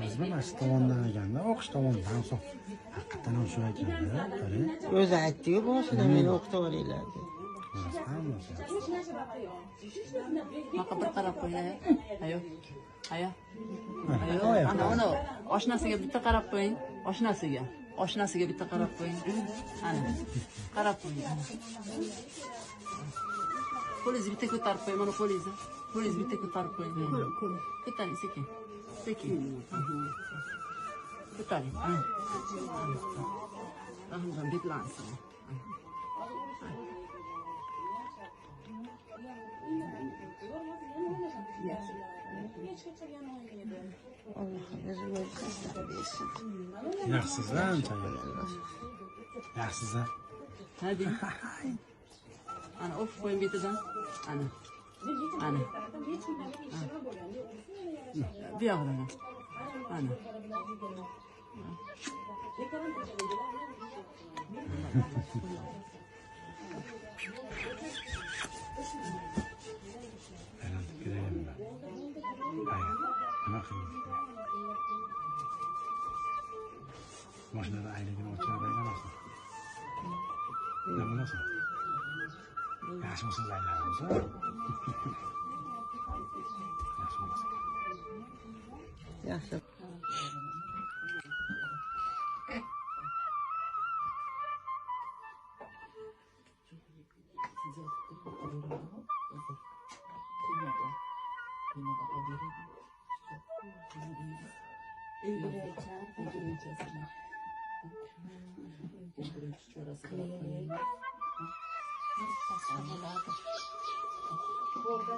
Bizda mana shu tomondan ekanda, o'qish tomonidan so'ng haqiqatan ham shu ekanda, qarang. O'zi aytdi-ku boshida meni o'qitib olinglar deb. Maka bir qarab qo'ying. Ayo. Ayo. Ana, oshnasiga bitta qarab qo'ying. Oshnasiga bitta qarab qo'ying. Ana. Qarab qo'ying. Qo'lingizni bitta ko'tarib qo'ying, mana qo'lingizni. Qo'lingizni bitta ko'tarib qo'ying. Ko'taring sekin. Sekin. Ko'taring. Rahimjon betlansin. Yaxshisiz ancha. Yaxshisiz. Hadi. Ana o'qib qo'ying betidan. Ana. Bu yoqdan. Ana. Mashinada ayligini o'chirib aylanasın. Ne bulasın? Yaxshi mısınız aylanamiz, ha? Yaxshi mısın? Yaxshi. Borda